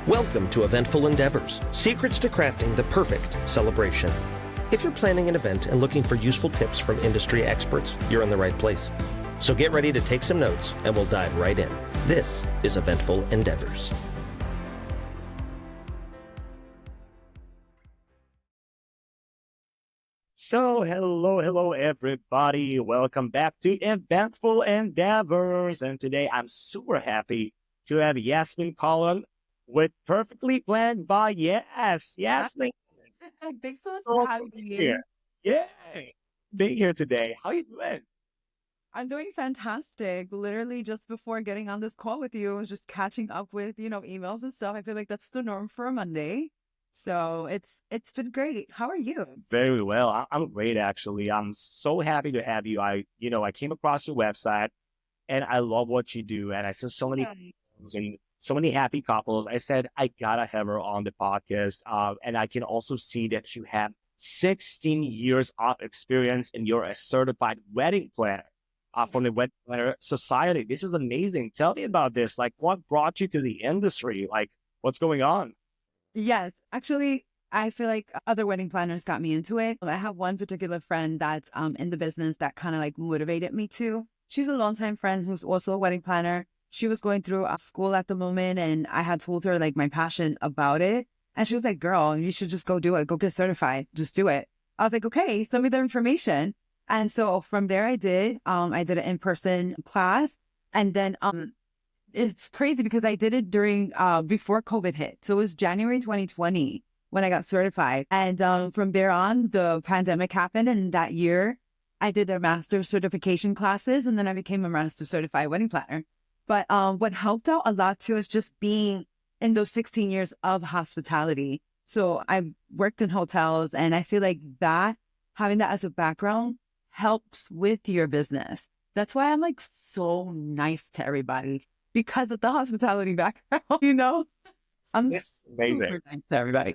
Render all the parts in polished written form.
Welcome to Eventful Endeavors, secrets to crafting the perfect celebration. If you're planning an event and looking for useful tips from industry experts, you're in the right place. So get ready to take some notes and we'll dive right in. This is Eventful Endeavors. So, hello, everybody. Welcome back to Eventful Endeavors. And today I'm super happy to have Yasmin Column with Perfectly Planned by Yas. Yasmin, Thanks so much so for having here. me. Yay. Being here today. How you doing? I'm doing fantastic. Literally just before getting on this call with you, I was just catching up with, emails and stuff. I feel like that's the norm for a Monday. So it's been great. How are you? Very well. I'm great, actually. I'm so happy to have you. I came across your website and I love what you do. And I saw so many things and so many happy couples. I said, I gotta have her on the podcast. And I can also see that you have 16 years of experience and you're a certified wedding planner from the Wedding Planner Society. This is amazing. Tell me about this. Like, what brought you to the industry? Like, what's going on? Yes, actually, I feel like other wedding planners got me into it. I have one particular friend that's in the business that kind of like motivated me to. She's a longtime friend who's also a wedding planner. She was going through school at the moment, and I had told her like my passion about it. And she was like, girl, you should just go do it. Go get certified. Just do it. I was like, okay, send me the information. And so from there I did an in-person class. And then it's crazy because I did it during before COVID hit. So it was January 2020 when I got certified. And from there on, the pandemic happened. And that year I did their master certification classes, and then I became a master certified wedding planner. But what helped out a lot too is just being in those 16 years of hospitality. So I worked in hotels, and I feel like that, having that as a background helps with your business. That's why I'm like so nice to everybody because of the hospitality background, I'm It's amazing. super nice to everybody.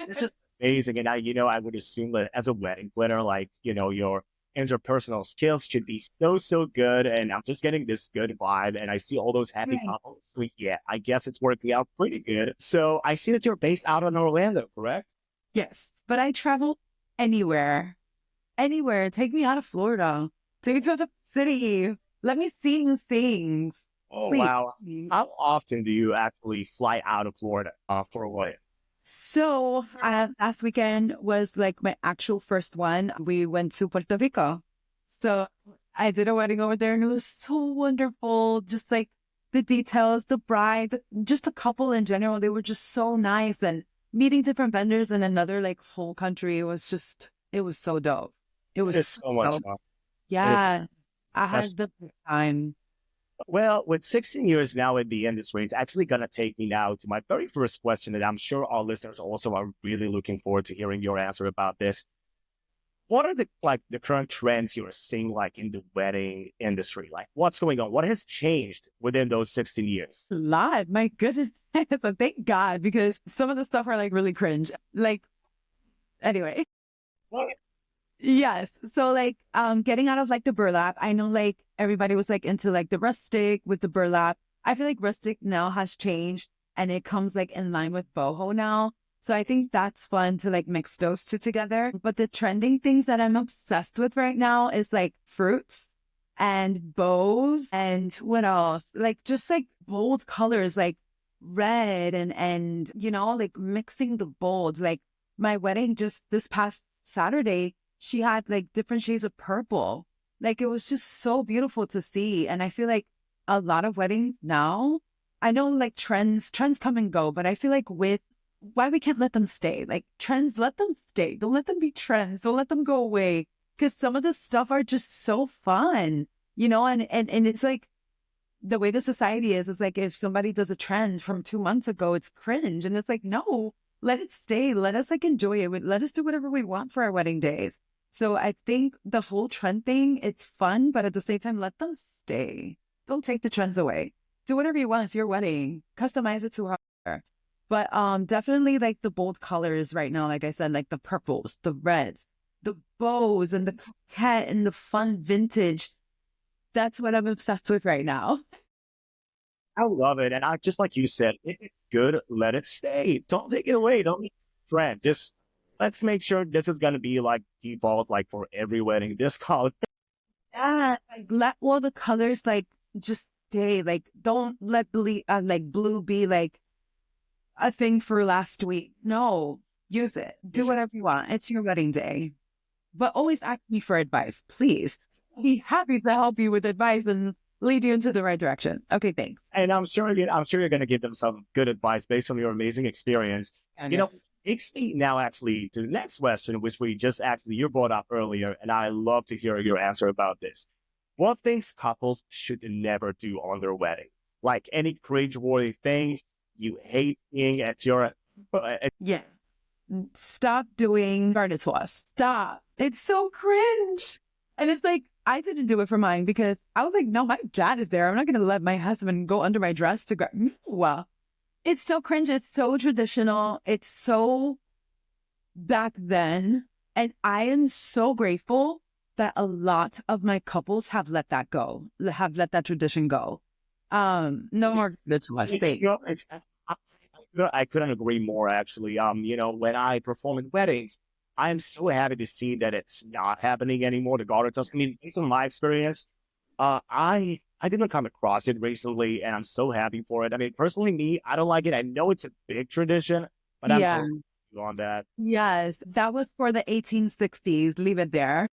This is amazing. And I would assume that as a wedding planner, like, your interpersonal skills should be so good. And I'm just getting this good vibe. And I see all those happy Right. couples. So, yeah, I guess it's working out pretty good. So I see that you're based out in Orlando, correct? Yes, but I travel anywhere. Take me out of Florida. Take me to the city. Let me see new things. Oh, Please. wow. How often do you actually fly out of Florida for a wedding? So last weekend was like my actual first one. We went to Puerto Rico. So I did a wedding over there, and it was so wonderful. Just like the details, the bride, just the couple in general, they were just so nice. And meeting different vendors in another like whole country, it was so dope. It was It's so much so, fun. yeah, I That's had the best time. Well, with 16 years now in the industry, it's actually going to take me now to my very first question that I'm sure our listeners also are really looking forward to hearing your answer about this. What are the current trends you're seeing like in the wedding industry? Like what's going on? What has changed within those 16 years? A lot, my goodness. So thank God, because some of the stuff are like really cringe. Like, anyway. What? Yes. So like getting out of like the burlap. I know like everybody was like into like the rustic with the burlap. I feel like rustic now has changed, and it comes like in line with boho now. So I think that's fun to like mix those two together. But the trending things that I'm obsessed with right now is like fruits and bows, and what else? Like just like bold colors like red and like mixing the bolds. Like my wedding just this past Saturday, she had like different shades of purple. Like it was just so beautiful to see. And I feel like a lot of weddings now, I know like trends come and go, but I feel like with why we can't let them stay. Like trends, let them stay. Don't let them be trends. Don't let them go away. Because some of the stuff are just so fun, and it's like the way the society is like if somebody does a trend from 2 months ago, it's cringe. And it's like, no, let it stay. Let us like enjoy it. Let us do whatever we want for our wedding days. So I think the whole trend thing, it's fun, but at the same time, let them stay. Don't take the trends away. Do whatever you want. It's your wedding. Customize it to her. But definitely like the bold colors right now, like I said, like the purples, the reds, the bows and the coquette and the fun vintage. That's what I'm obsessed with right now. I love it. And I just like you said, if it's good, let it stay. Don't take it away. Don't make it a trend. Just let's make sure this is gonna be like default, like for every wedding. This color. Yeah, like let all the colors like just stay. Like don't let blue be like a thing for last week. No, use it. Do whatever you want. It's your wedding day. But always ask me for advice, please. Be happy to help you with advice and lead you into the right direction. Okay, thanks. And I'm sure you're gonna give them some good advice based on your amazing experience. And You know, takes me now actually to the next question, which we just actually you brought up earlier, and I love to hear your answer about this. What things couples should never do on their wedding? Like any cringe-worthy things you hate being at your yeah. Stop doing garden toss. Stop. It's so cringe. And it's like, I didn't do it for mine because I was like, no, my dad is there. I'm not going to let my husband go under my dress to go. No. It's so cringe. It's so traditional. It's so back then. And I am so grateful that a lot of my couples have let that go, have let that tradition go. No more garden toss. I couldn't agree more, actually. You know, when I perform in weddings, I'm so happy to see that it's not happening anymore. The garter toss. I mean, based on my experience, I didn't come across it recently, and I'm so happy for it. I mean, personally, me, I don't like it. I know it's a big tradition, but I'm totally on that. Yes, that was for the 1860s. Leave it there.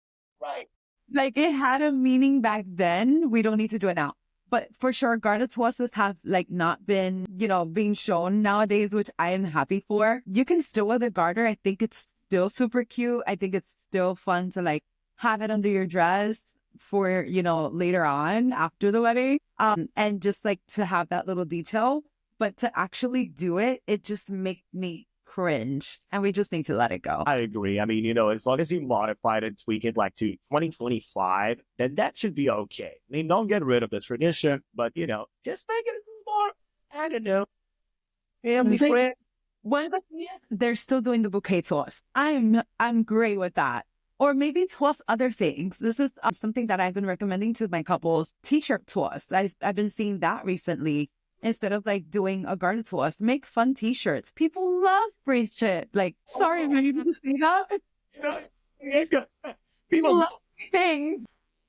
Right. Like it had a meaning back then. We don't need to do it now. But for sure, garter tosses have like not been, being shown nowadays, which I am happy for. You can still wear the garter. I think it's still super cute. I think it's still fun to like have it under your dress for, later on after the wedding. And just like to have that little detail, but to actually do it, it just makes me cringe, and we just need to let it go. I agree. I mean, as long as you modify it and tweak it like to 2025, then that should be okay. I mean, don't get rid of the tradition, but just make it more, I don't know, family friend. One of they're still doing the bouquet toss. I'm great with that. Or maybe toss other things. This is something that I've been recommending to my couples. T-shirt toss. I've been seeing that recently. Instead of like doing a garden toss, make fun T-shirts. People love free shit. Like, sorry, are you able to see that? People love things.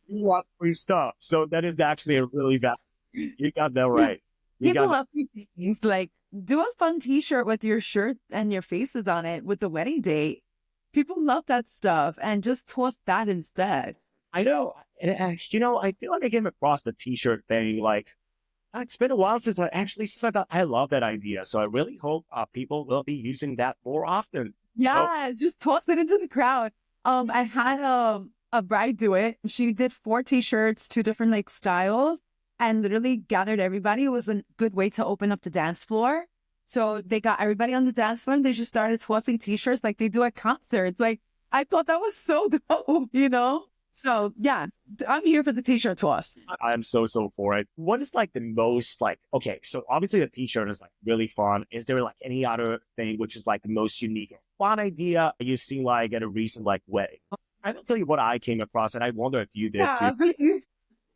You want free stuff. So that is actually a really valid. You got that right. People love free things. Like, do a fun T-shirt with your shirt and your faces on it with the wedding date. People love that stuff, and just toss that instead. I know. And, I feel like I came across the T-shirt thing like, it's been a while since I actually said that. I love that idea. So I really hope people will be using that more often. Yeah, just toss it into the crowd. I had a bride do it. She did 4 T-shirts, 2 different like styles, and literally gathered everybody. It was a good way to open up the dance floor. So they got everybody on the dance floor, and they just started tossing T-shirts like they do at concerts. Like, I thought that was so dope, So yeah, I'm here for the T-shirt toss. I'm so for it. What is like the most like, okay, so obviously the T-shirt is like really fun. Is there like any other thing which is like the most unique or fun idea you see like at a recent like wedding? I will tell you what I came across, and I wonder if you did too.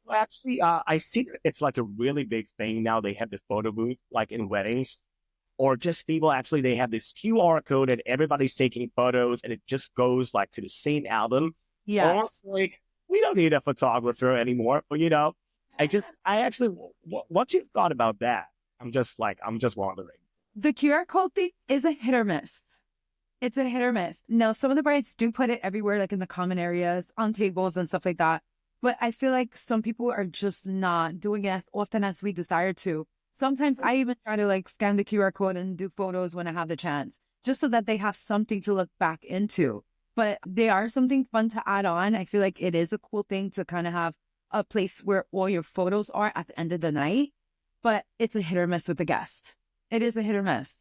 Well, actually, I see it's like a really big thing now. They have the photo booth like in weddings, or just people actually, they have this QR code and everybody's taking photos, and it just goes like to the same album. Yeah. Honestly, we don't need a photographer anymore, but what's your thought about that? I'm just wondering. The QR code thing is a hit or miss. It's a hit or miss. Now, some of the brides do put it everywhere, like in the common areas, on tables and stuff like that. But I feel like some people are just not doing it as often as we desire to. Sometimes I even try to like scan the QR code and do photos when I have the chance, just so that they have something to look back into. But they are something fun to add on. I feel like it is a cool thing to kind of have a place where all your photos are at the end of the night. But it's a hit or miss with the guest. It is a hit or miss.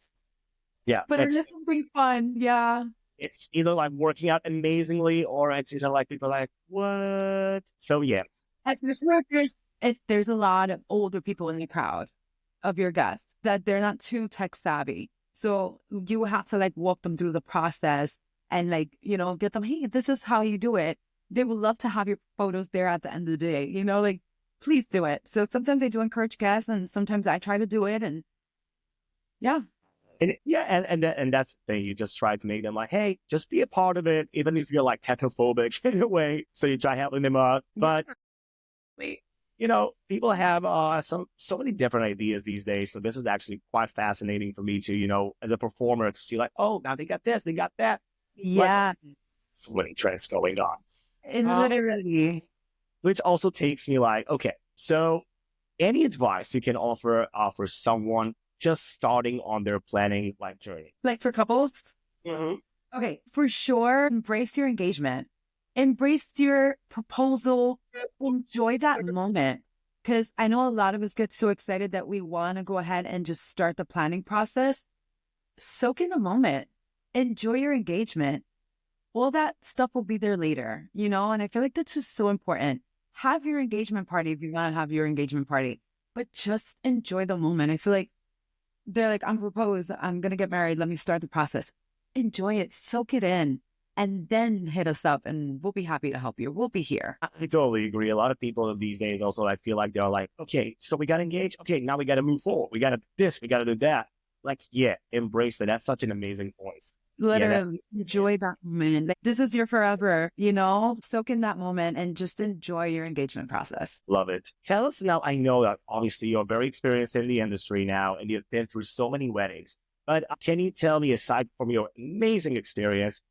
Yeah. But it is something fun. Yeah. It's either like working out amazingly, or it's either like people are like, what? So yeah. If there's a lot of older people in the crowd of your guests that they're not too tech savvy. So you have to like walk them through the process. And like, get them, hey, this is how you do it. They would love to have your photos there at the end of the day, like please do it. So sometimes I do encourage guests and sometimes I try to do it. And yeah. And that's the thing. You just try to make them like, hey, just be a part of it, even if you're like technophobic in a way. So you try helping them out. But people have so many different ideas these days. So this is actually quite fascinating for me to, as a performer, to see like, oh, now they got this, they got that. Yeah. Like, so many trends going on. Literally. Which also takes me like, okay, so any advice you can offer for someone just starting on their planning life journey? Like for couples? Mm-hmm. Okay, for sure, embrace your engagement. Embrace your proposal. Enjoy that moment. Because I know a lot of us get so excited that we want to go ahead and just start the planning process. Soak in the moment. Enjoy your engagement. All that stuff will be there later, and I feel like that's just so important. Have your engagement party if you want to have your engagement party, but just enjoy the moment. I feel like they're like, I'm proposed, I'm going to get married, let me start the process. Enjoy it, soak it in, and then hit us up and we'll be happy to help you. We'll be here. I totally agree. A lot of people these days also, I feel like they're like, okay, so we got to engage. Okay, now we got to move forward. We got to this, we got to do that. Like, yeah, embrace it. That's such an amazing point. Literally enjoy that moment. Like, this is your forever, soak in that moment and just enjoy your engagement process. Love it. Tell us now, I know that obviously you're very experienced in the industry now and you've been through so many weddings, but can you tell me, aside from your amazing experience,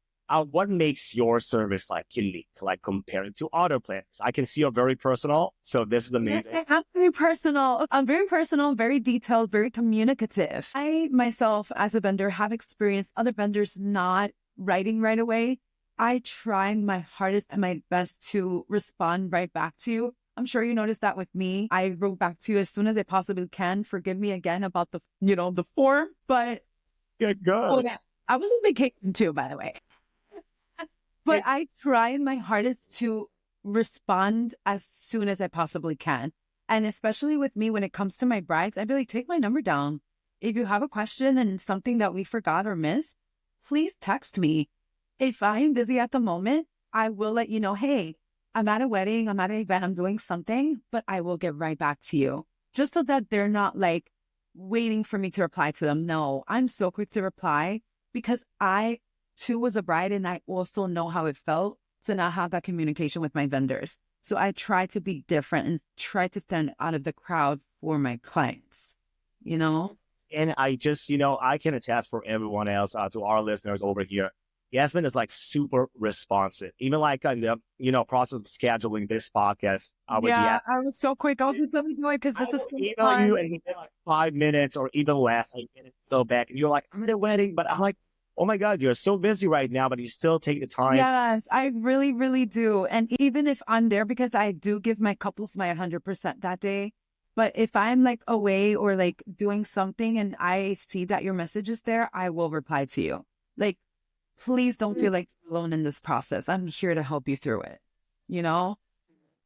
what makes your service like unique, like compared to other planners? I can see you're very personal, so this is amazing. Yes, I'm very personal. I'm very personal, very detailed, very communicative. I myself, as a vendor, have experienced other vendors not writing right away. I try my hardest and my best to respond right back to you. I'm sure you noticed that with me. I wrote back to you as soon as I possibly can. Forgive me again about the form, but you're good. Oh, yeah. I was on vacation too, by the way. But I try my hardest to respond as soon as I possibly can. And especially with me, when it comes to my brides, I'd be like, take my number down. If you have a question and something that we forgot or missed, please text me. If I'm busy at the moment, I will let you know, hey, I'm at a wedding, I'm at an event, I'm doing something, but I will get right back to you. Just so that they're not like waiting for me to reply to them. No, I'm so quick to reply because I too was a bride and I also know how it felt to not have that communication with my vendors. So I try to be different and try to stand out of the crowd for my clients, And I just, I can attest for everyone else, to our listeners over here. Yasmin is like super responsive, even like in the, process of scheduling this podcast. With yeah, Yasmin. I was so quick. I was like, let me do it because this is so email fun. you and you get like 5 minutes or even less. I go back and you're like, I'm at a wedding, but I'm like, oh my God, you're so busy right now, but you still take the time. Yes, I really, really do. And even if I'm there, because I do give my couples my 100% that day, but if I'm like away or like doing something and I see that your message is there, I will reply to you. Like, please don't feel like you're alone in this process. I'm here to help you through it,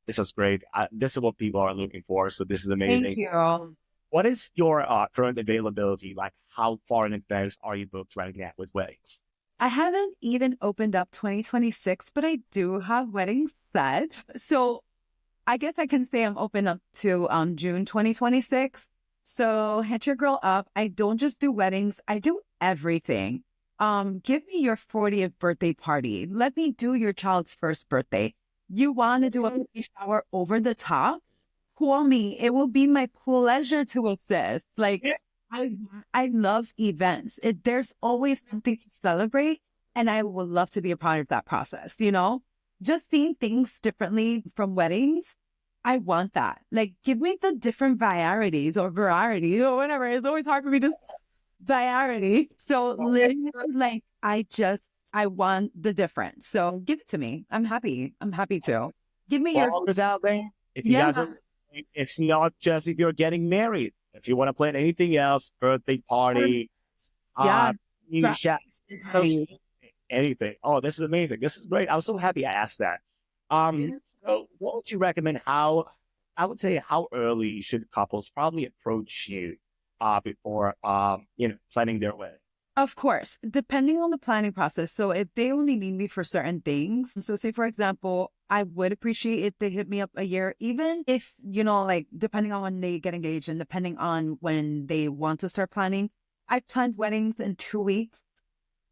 This is great. This is what people are looking for. So this is amazing. Thank you. What is your current availability? Like, how far in advance are you booked right now with weddings? I haven't even opened up 2026, but I do have weddings set. So I guess I can say I'm open up to June 2026. So hit your girl up. I don't just do weddings. I do everything. Give me your 40th birthday party. Let me do your child's first birthday. You want to do a baby shower over the top? Call me. It will be my pleasure to assist. Like, I love events. There's always something to celebrate, and I would love to be a part of that process, Just seeing things differently from weddings, I want that. Like, give me the different varieties or variety or whatever. It's always hard for me to variety. So literally, like, I want the difference. So give it to me. I'm happy. I'm happy to. Give me your out there. If you guys are, it's not just if you're getting married. If you want to plan anything else, birthday party, new chat, anything. Oh, this is amazing. This is great. I was so happy I asked that. So what would you recommend? How early should couples probably approach you before planning their wedding? Of course, depending on the planning process. So if they only need me for certain things, so say for example, I would appreciate if they hit me up a year, even if, like depending on when they get engaged and depending on when they want to start planning. I planned weddings in 2 weeks.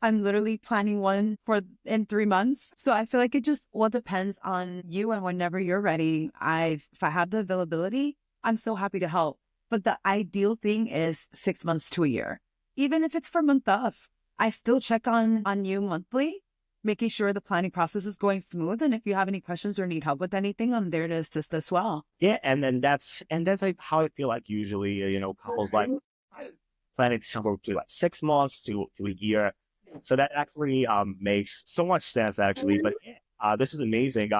I'm literally planning one in 3 months. So I feel like it just all depends on you and whenever you're ready. If I have the availability, I'm so happy to help. But the ideal thing is 6 months to a year. Even if it's for month of, I still check on you monthly, making sure the planning process is going smooth. And if you have any questions or need help with anything, I'm there to assist as well. Yeah, and then that's like how I feel like usually, couples like planning somewhere to like 6 months to a year. So that actually makes so much sense actually. But this is amazing.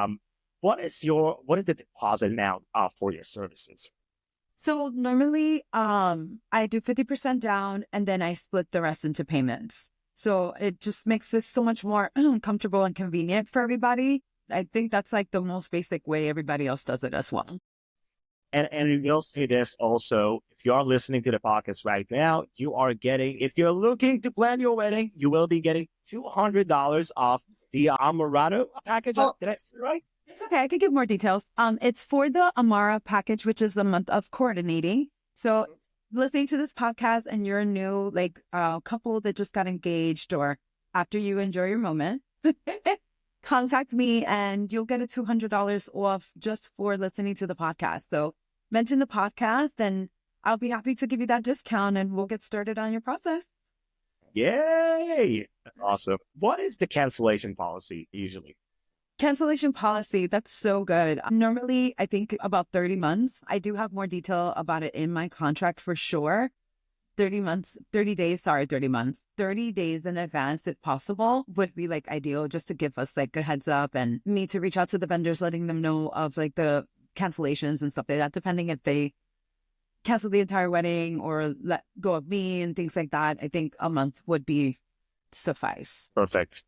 What is the deposit amount for your services? So normally, I do 50% down and then I split the rest into payments. So it just makes this so much more comfortable and convenient for everybody. I think that's like the most basic way everybody else does it as well. And we will say this also, if you are listening to the podcast right now, if you're looking to plan your wedding, you will be getting $200 off the Amorado package. Oh. Did I say it right? It's okay. I could give more details. It's for the Amara package, which is the month of coordinating. So listening to this podcast and you're a new couple that just got engaged or after you enjoy your moment, contact me and you'll get a $200 off just for listening to the podcast. So mention the podcast and I'll be happy to give you that discount and we'll get started on your process. Yay! Awesome. What is the cancellation policy usually? Cancellation policy, that's so good. Normally, I think about 30 months. I do have more detail about it in my contract for sure. 30 months, 30 days, 30 months, 30 days in advance, if possible, would be like ideal just to give us like a heads up and me to reach out to the vendors, letting them know of like the cancellations and stuff like that, depending if they cancel the entire wedding or let go of me and things like that. I think a month would be suffice. Perfect.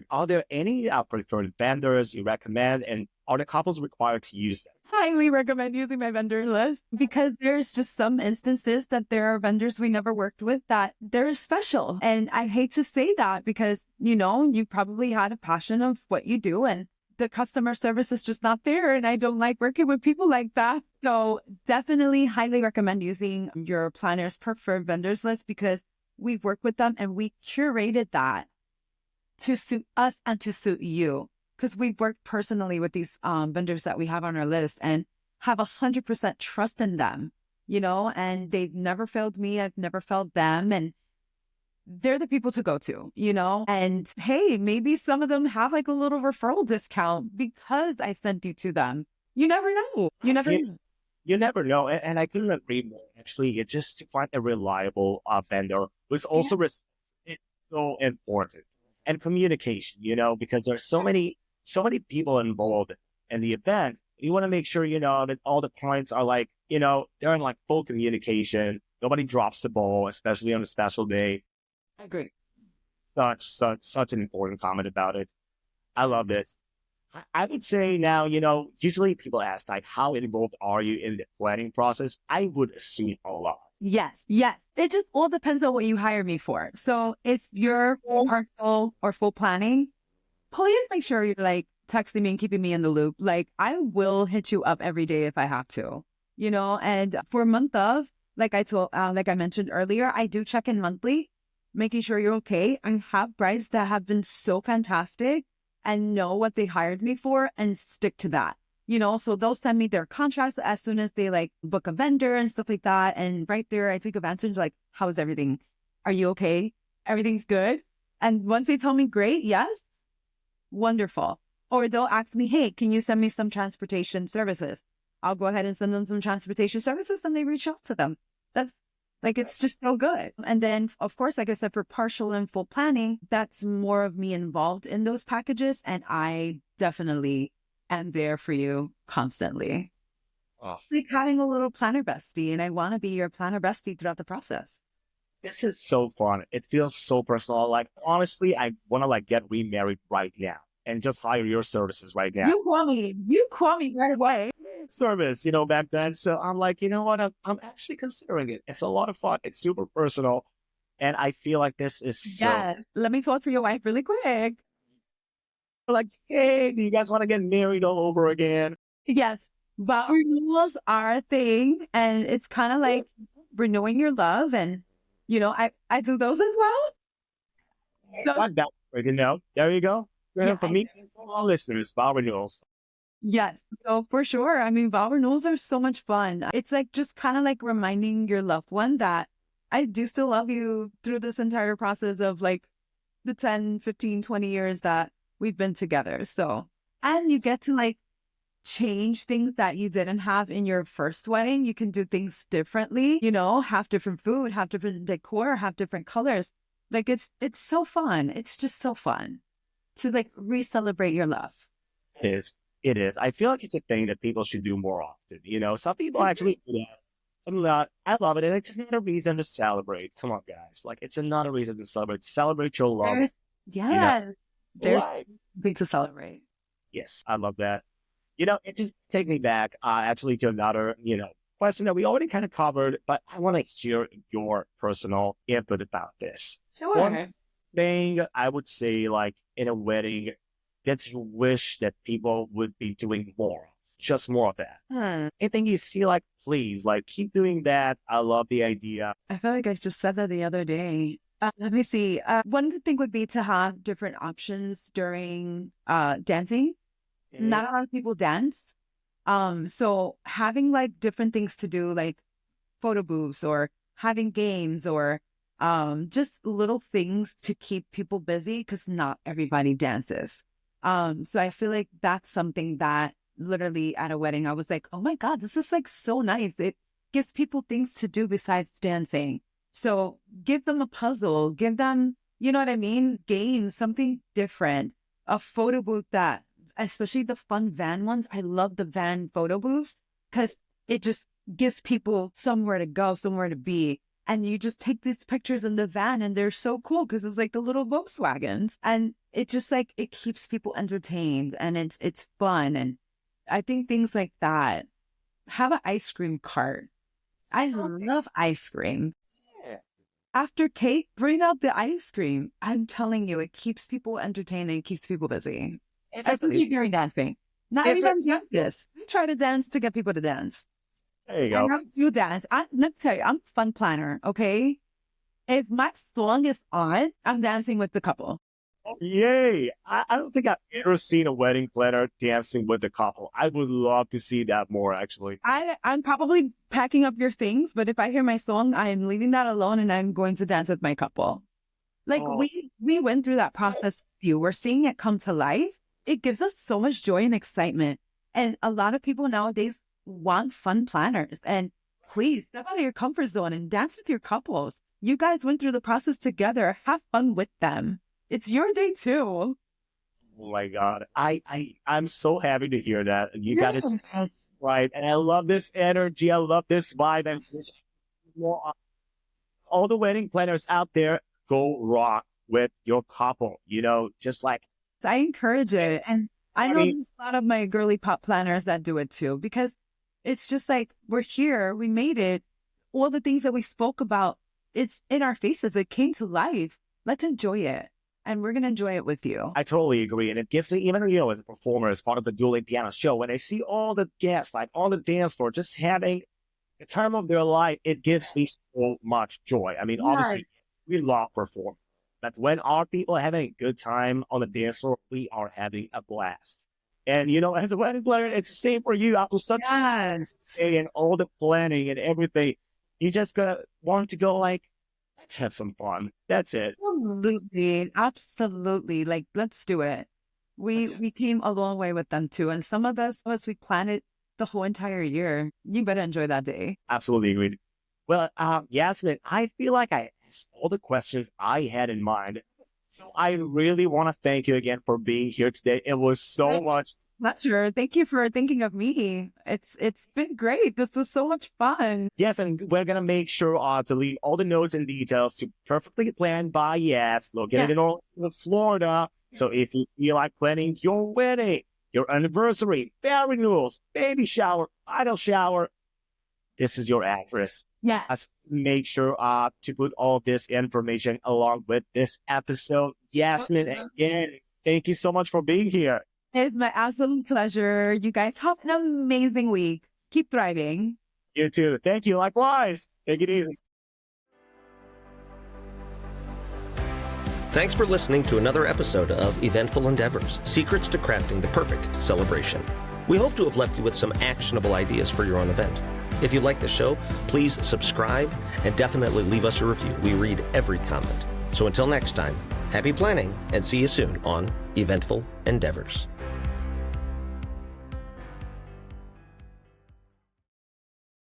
Are there any preferred vendors you recommend, and are the couples required to use them? Highly recommend using my vendor list because there's just some instances that there are vendors we never worked with that they're special. And I hate to say that because, you probably had a passion of what you do and the customer service is just not there. And I don't like working with people like that. So definitely highly recommend using your planner's preferred vendors list because we've worked with them and we curated that to suit us and to suit you. Because we've worked personally with these vendors that we have on our list and have 100% trust in them, and they've never failed me. I've never failed them. And they're the people to go to, and hey, maybe some of them have like a little referral discount because I sent you to them. You never know. You never know. And I couldn't agree more. Actually, it's just to find a reliable vendor who's also it's so important. And communication, because there's so many people involved in the event. You want to make sure, that all the points are like, they're in like full communication. Nobody drops the ball, especially on a special day. I agree. Such an important comment about it. I love this. I would say now, usually people ask like, how involved are you in the planning process? I would assume a lot. Yes. It just all depends on what you hire me for. So if you're partial or full planning, please make sure you're like texting me and keeping me in the loop. Like I will hit you up every day if I have to, and for a month of, like I mentioned earlier, I do check in monthly, making sure you're okay. I have brides that have been so fantastic and know what they hired me for and stick to that. So they'll send me their contracts as soon as they like book a vendor and stuff like that. And right there, I take advantage like, how is everything? Are you okay? Everything's good. And once they tell me, great, yes, wonderful. Or they'll ask me, hey, can you send me some transportation services? I'll go ahead and send them some transportation services and they reach out to them. That's like, it's just so good. And then, of course, like I said, for partial and full planning, that's more of me involved in those packages. And I definitely am there for you constantly. Oh. It's like having a little planner bestie, and I want to be your planner bestie throughout the process. This is so fun. It feels so personal. Like, honestly, I want to like get remarried right now and just hire your services right now. You call me right away. Service, back then. So I'm like, you know what? I'm actually considering it. It's a lot of fun. It's super personal. And I feel like this is so Yeah. Let me talk to your wife really quick. like, hey, do you guys want to get married all over again? Yes. Vow renewals are a thing, and it's kind of like renewing your love. And, I do those as well. So, Not that, there you go. yeah, For me, and for all listeners, vow renewals. yes. So for sure. I mean, vow renewals are so much fun. It's like just kind of like reminding your loved one that I do still love you through this entire process of like the 10, 15, 20 years that we've been together. So, and you get to like change things that you didn't have in your first wedding. You can do things differently, have different food, have different decor, have different colors. Like it's so fun. It's just so fun to like re-celebrate your love. It is. It is. I feel like it's a thing that people should do more often. Some people actually do that. Some not. I love it. And it's another reason to celebrate. Come on, guys. Like, it's another reason to celebrate. Celebrate your love. There's, yeah, there's Life. something to celebrate. Yes, I love that. It just take me back actually to another, question that we already kind of covered, but I want to hear your personal input about this. Sure. One thing I would say, like in a wedding, that you wish that people would be doing more of, just more of that. Anything you see, like, please, like, keep doing that. I love the idea. I feel like I just said that the other day. Let me see. One good thing would be to have different options during dancing. Not a lot of people dance. So having like different things to do, like photo booths or having games or just little things to keep people busy because not everybody dances. So I feel like that's something that literally at a wedding, I was like, oh my God, this is like so nice. It gives people things to do besides dancing. So give them a puzzle, give them, you know what I mean? Games, something different, a photo booth that, especially the fun van ones. I love the van photo booths because it just gives people somewhere to go, somewhere to be. And you just take these pictures in the van and they're so cool because it's like the little Volkswagens. And it just like, it keeps people entertained and it's fun. And I think things like that. Have an ice cream cart. I love ice cream. Yeah. After cake, bring out the ice cream. I'm telling you, it keeps people entertained and it keeps people busy. Especially during dancing. Not everybody dances. I try to dance to get people to dance. There you I go. don't do dance. Let me tell you, I'm a fun planner, okay? If my song is on, I'm dancing with the couple. Oh, yay. I don't think I've ever seen a wedding planner dancing with a couple. I would love to see that more, actually. I'm probably packing up your things, but if I hear my song, I'm leaving that alone and I'm going to dance with my couple. Like we went through that process with you. We're seeing it come to life. It gives us so much joy and excitement. And a lot of people nowadays want fun planners. And please step out of your comfort zone and dance with your couples. You guys went through the process together. Have fun with them. It's your day too. Oh my God. I'm so happy to hear that. You got it right. And I love this energy. I love this vibe. And all the wedding planners out there, go rock with your couple, just like. I encourage it. And I know there's a lot of my girly pop planners that do it too, because it's just like, we're here, we made it. All the things that we spoke about, it's in our faces. It came to life. Let's enjoy it. And we're going to enjoy it with you. I totally agree. And it gives me, even, as a performer, as part of the dueling piano show, when I see all the guests, like on the dance floor, just having the time of their life, it gives me so much joy. I mean, obviously, we love performing. But when our people are having a good time on the dance floor, we are having a blast. And, as a wedding planner, it's the same for you. After such day and all the planning and everything, you just gonna want to go like, let's have some fun. That's it. Absolutely. Absolutely. Like, let's do it. We came a long way with them too. And some of us, we planned it the whole entire year. You better enjoy that day. Absolutely agreed. Well, Yasmin, I feel like I asked all the questions I had in mind. So I really want to thank you again for being here today. It was so much. Pleasure. Thank you for thinking of me. It's been great. This was so much fun. Yes, and we're going to make sure to leave all the notes and details to Perfectly Planned by Yas, located in Orlando, Florida. So if you feel like planning your wedding, your anniversary, vow renewals, baby shower, bridal shower, this is your address. Yeah. Make sure to put all this information along with this episode. Yasmin, again, thank you so much for being here. It's my absolute pleasure. You guys have an amazing week. Keep thriving. You too. Thank you. Likewise. Take it easy. Thanks for listening to another episode of Eventful Endeavors, Secrets to Crafting the Perfect Celebration. We hope to have left you with some actionable ideas for your own event. If you like the show, please subscribe and definitely leave us a review. We read every comment. So until next time, happy planning and see you soon on Eventful Endeavors.